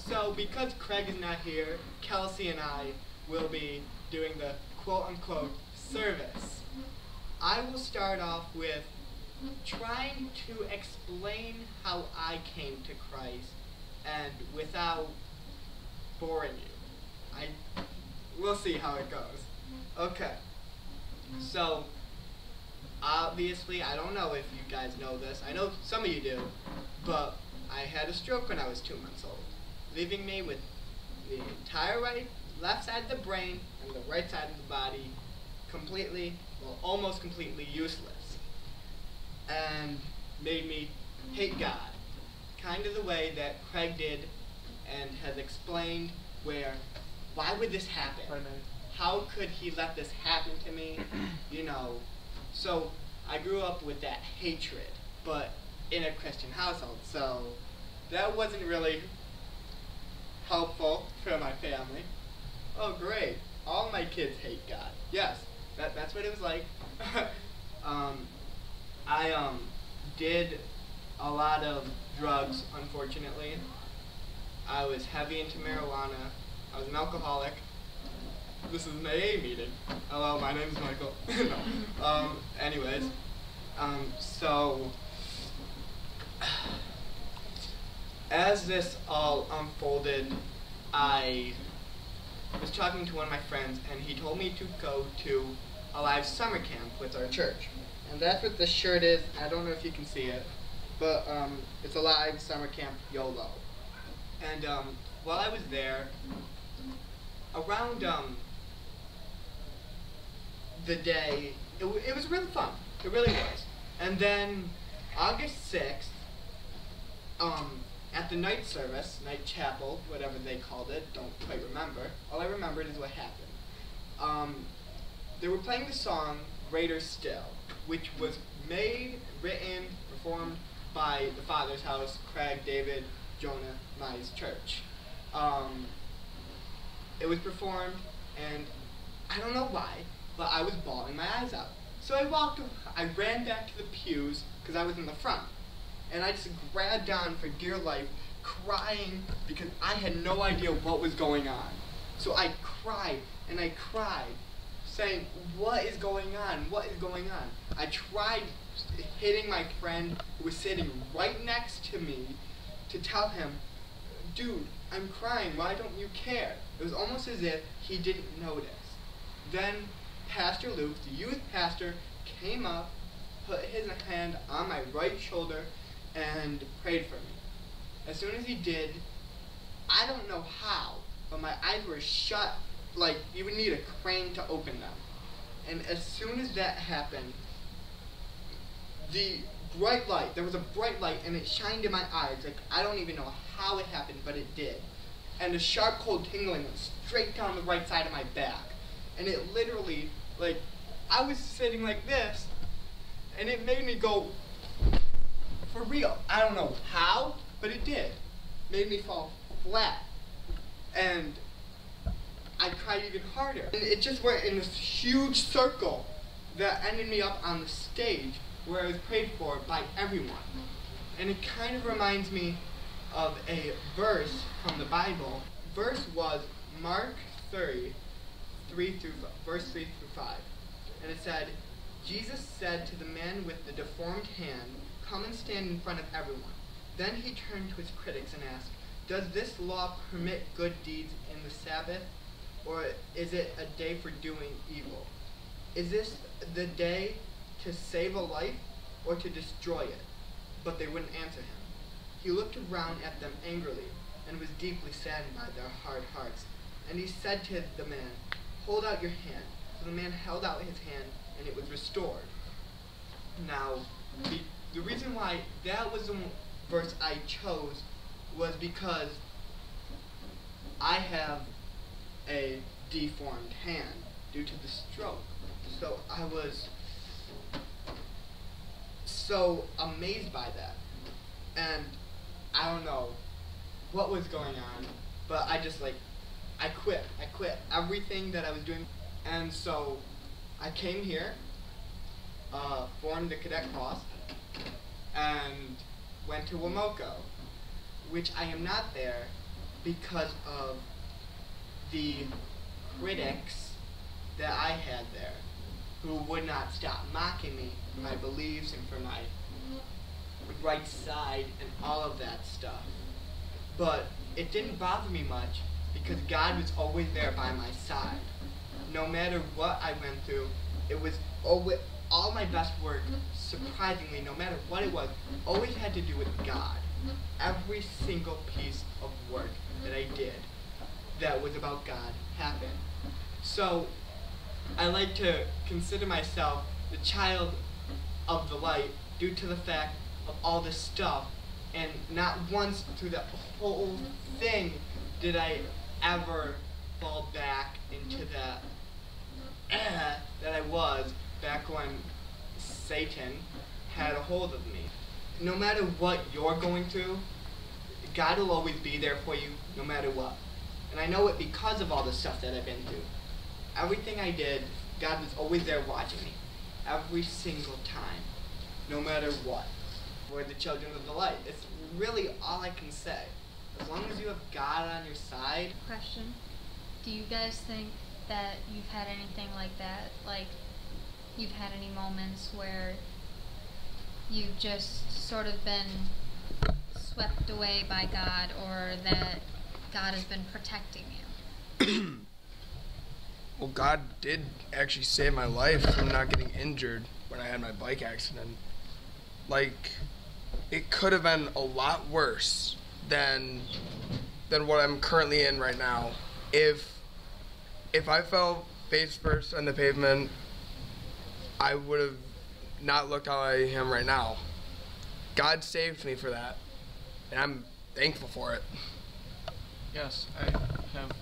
So because Craig is not here, Kelsey and I will be doing the quote-unquote service. I will start off with trying to explain how I came to Christ, and without boring you. We'll see how it goes. Okay. So, obviously, I don't know if you guys know this. I know some of you do, but I had a stroke when I was 2 months old, leaving me with the entire left side of the brain and the right side of the body completely, well, almost completely useless, and made me hate God, kind of the way that Craig did and has explained why would this happen? How could he let this happen to me? You know, so I grew up with that hatred, but in a Christian household, so that wasn't really helpful for my family. Oh great, all my kids hate God. Yes, that's what it was like. I did a lot of drugs, unfortunately. I was heavy into marijuana. I was an alcoholic. This is an AA meeting. Hello, my name is Michael. No. Anyways, so as this all unfolded, I was talking to one of my friends, and he told me to go to a live summer camp with our church. And that's what this shirt is. I don't know if you can see it, but it's a live summer camp YOLO. And while I was there, around the day, it was really fun. It really was. And then August 6th, at the night service, night chapel, whatever they called it, don't quite remember. All I remembered is what happened. They were playing the song Greater Still, which was made, written, performed by the Father's House, Kraig, David, Jonah, Mai's church. It was performed, and I don't know why, but I was bawling my eyes out. So I ran back to the pews, because I was in the front, and I just grabbed on for dear life, crying, because I had no idea what was going on. So I cried, and I cried, saying, what is going on? What is going on? I tried hitting my friend who was sitting right next to me to tell him, dude, I'm crying, why don't you care? It was almost as if he didn't notice. Then Pastor Luke, the youth pastor, came up, put his hand on my right shoulder, and prayed for me. As soon as he did, I don't know how, but my eyes were shut like you would need a crane to open them. And as soon as that happened, there was a bright light, and it shined in my eyes. Like, I don't even know how it happened, but it did. And a sharp, cold tingling went straight down the right side of my back. And it literally, like, I was sitting like this, and it made me go, for real. I don't know how, but it did. Made me fall flat. And I cried even harder. And it just went in this huge circle that ended me up on the stage where I was prayed for by everyone. And it kind of reminds me of a verse from the Bible. Verse was Mark 3, verse 3 through 5. And it said, Jesus said to the man with the deformed hand, come and stand in front of everyone. Then he turned to his critics and asked, does this law permit good deeds in the Sabbath, or is it a day for doing evil? Is this the day to save a life or to destroy it? But they wouldn't answer him. He looked around at them angrily and was deeply saddened by their hard hearts. And he said to the man, hold out your hand. So the man held out his hand, and it was restored. Now, the reason why that was the verse I chose was because I have a deformed hand due to the stroke. So I was so amazed by that. And I don't know what was going on, but I just I quit. I quit everything that I was doing. And so I came here, formed the Cadet Cross, and went to Wamoco. which I am not there because of the critics that I had there, who would not stop mocking me for my beliefs and for my right side and all of that stuff. But it didn't bother me much because God was always there by my side. No matter what I went through, it was always, all my best work, surprisingly, no matter what it was, always had to do with God. Every single piece of work that I did that was about God happened. So I like to consider myself the child of the light due to the fact of all this stuff, and not once through the whole thing did I ever fall back into that that I was back when Satan had a hold of me. No matter what you're going through, God will always be there for you no matter what. And I know it because of all the stuff that I've been through. Everything I did, God was always there watching me. Every single time. No matter what. We're the children of the light. It's really all I can say. As long as you have God on your side. Question. Do you guys think that you've had anything like that? Like, you've had any moments where you've just sort of been swept away by God, or that God has been protecting you? Well, God did actually save my life from not getting injured when I had my bike accident. Like, it could have been a lot worse than what I'm currently in right now. If I fell face first on the pavement, I would have not looked how I am right now. God saved me for that, and I'm thankful for it. Yes, I have.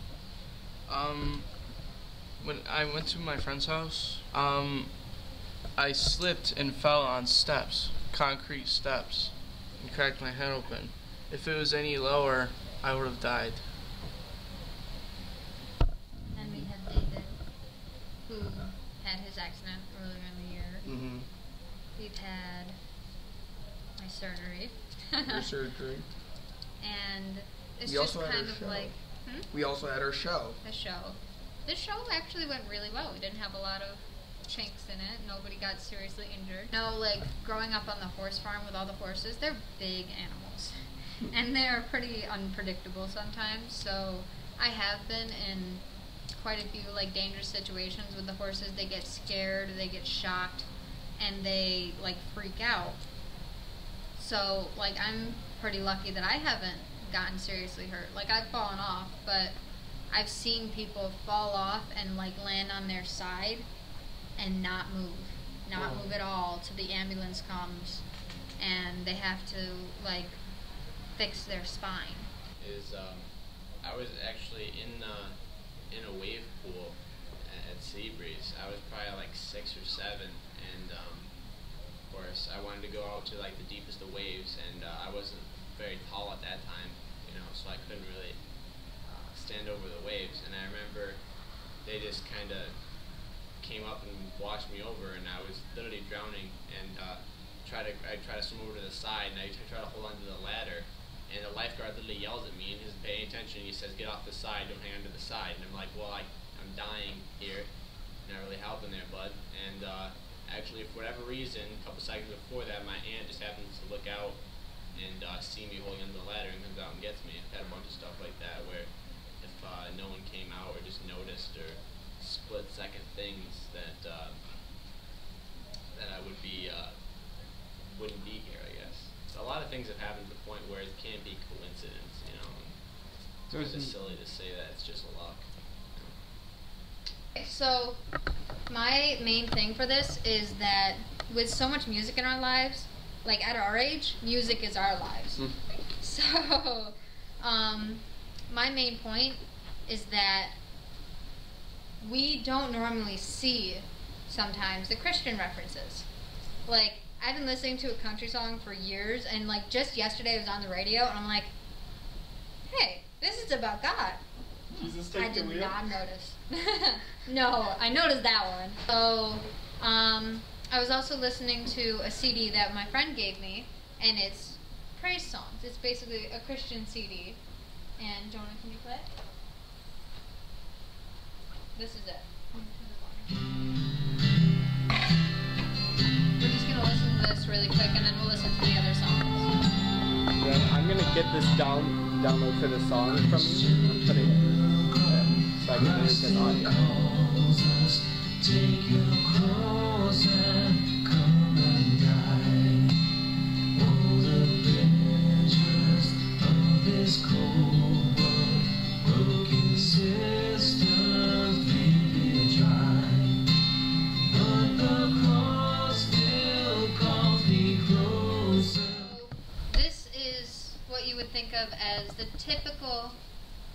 When I went to my friend's house, I slipped and fell on steps, concrete steps, and cracked my head open. If it was any lower, I would have died. And we have David, who had his accident earlier in the year. Mm-hmm. We've had my surgery. Your surgery. And it's We just also had kind our of show. like We also had our show. the show. The show actually went really well. We didn't have a lot of chinks in it. Nobody got seriously injured. No, like growing up on the horse farm with all the horses, they're big animals. And they're pretty unpredictable sometimes. So I have been in quite a few like dangerous situations with the horses. They get scared, they get shocked, and they like freak out. So like I'm pretty lucky that I haven't gotten seriously hurt. Like I've fallen off, but I've seen people fall off and like land on their side and not move at all till the ambulance comes and they have to like fix their spine. I was actually in a wave pool at Seabreeze. I was probably like 6 or 7, and of course I wanted to go out to like the deepest of waves, and I wasn't very tall at that time, so I couldn't really stand over the waves. And I remember they just kind of came up and washed me over, and I was literally drowning. And I tried to swim over to the side, and I try to hold onto the ladder. And the lifeguard literally yells at me and he isn't paying attention. He says, "Get off the side, don't hang onto the side." And I'm like, "Well, I'm dying here. Not really helping there, bud." And actually, for whatever reason, a couple seconds before that, my aunt just happens to look out and see me holding onto the ladder and comes out and gets me. I've had a bunch of stuff like that where if no one came out or just noticed or split-second things that I would be wouldn't be here, I guess. So a lot of things have happened to the point where it can't be coincidence, So it's just silly to say that it's just luck. So my main thing for this is that with so much music in our lives, like at our age, music is our lives. So my main point is that we don't normally see sometimes the Christian references. Like, I've been listening to a country song for years, and like just yesterday it was on the radio, and I'm like, hey, this is about God. Jesus take the wheel. I did not notice. No, I noticed that one. So, I was also listening to a CD that my friend gave me, and it's praise songs. It's basically a Christian CD. And Jonah, can you play it? This is it. We're just going to listen to this really quick, and then we'll listen to the other songs. Then I'm gonna get this download for the song from you. I'm putting it so I can use this audio. Take your cross and come and die. All the pleasures of this cold world, broken systems leave you dry. But the cross still calls me closer. This is what you would think of as the typical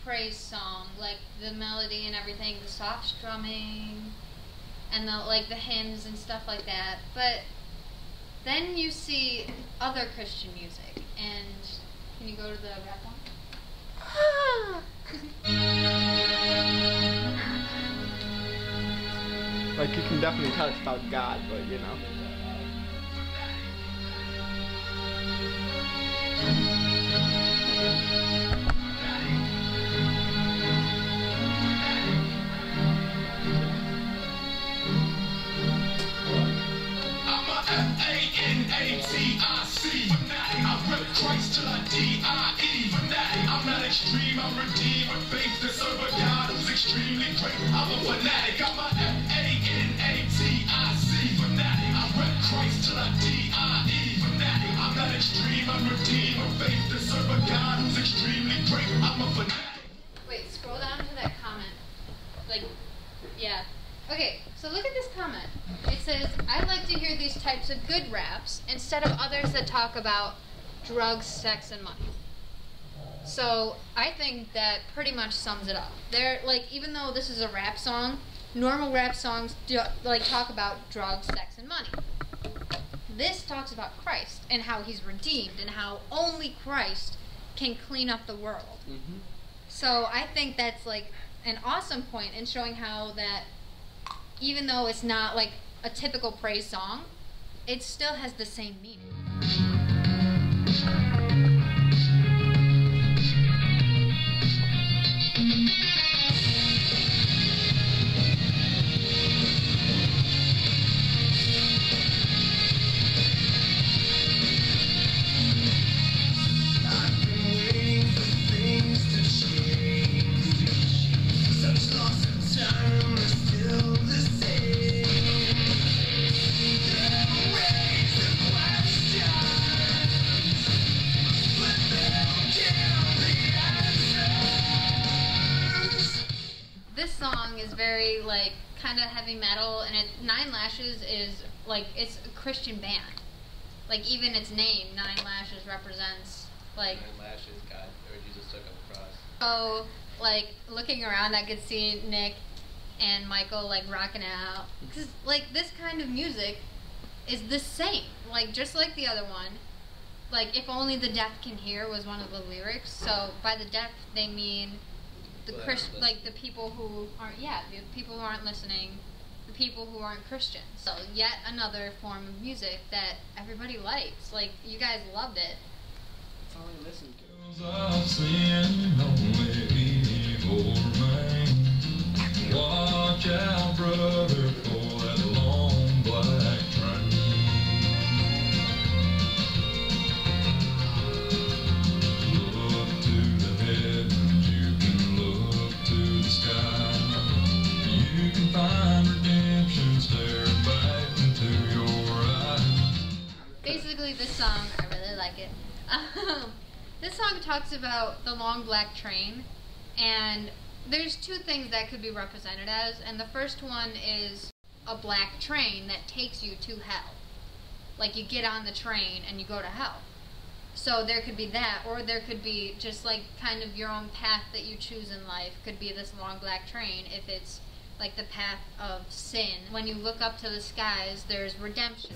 praise song, like the melody and everything, the soft strumming, and the hymns and stuff like that. But then you see other Christian music, and can you go to the rap one? Like, you can definitely tell it's about God, but you know. F-A-N-A-T-I-C fanatic. I rep Christ till I D-I-E fanatic. I'm not extreme, I'm redeemed with faith to serve a God who's extremely great. I'm a fanatic. I'm a F-A-N-A-T-I-C fanatic. I rep Christ till I D-I-E fanatic. I'm not extreme, I'm redeemed with faith to serve a God who's extremely great. I'm a fanatic. Wait, scroll down to that comment. Yeah. Okay, so look at this comment. It says, I like to hear these types of good raps instead of others that talk about drugs, sex, and money. So I think that pretty much sums it up. Even though this is a rap song, normal rap songs talk about drugs, sex, and money. This talks about Christ and how he's redeemed and how only Christ can clean up the world. Mm-hmm. So I think that's an awesome point in showing how that even though it's not like a typical praise song, it still has the same meaning. I've been waiting for things to change. Such loss of time is still the same. Raise the questions, but they'll give the answers. This song is very kind of heavy metal, and Nine Lashes is it's a Christian band. Even its name, Nine Lashes, represents 9 lashes, God, or Jesus took up the cross. So looking around, I could see Nick and Michael rocking out, because this kind of music is the same, just like the other one. If only the deaf can hear was one of the lyrics. So by the deaf they mean the the people who aren't the people who aren't listening, the people who aren't Christians. So yet another form of music that everybody likes. You guys loved it. That's all I listen to. Of sin only evil remain. Watch out, brother, for that long black train. Look to the heavens, you can look to the sky. You can find redemption staring back into your eyes. Basically, this song, I really like it. This song talks about the long black train, and there's two things that could be represented as, and the first one is a black train that takes you to hell. You get on the train and you go to hell. So there could be that, or there could be just kind of your own path that you choose in life. Could be this long black train if it's the path of sin. When you look up to the skies, there's redemption.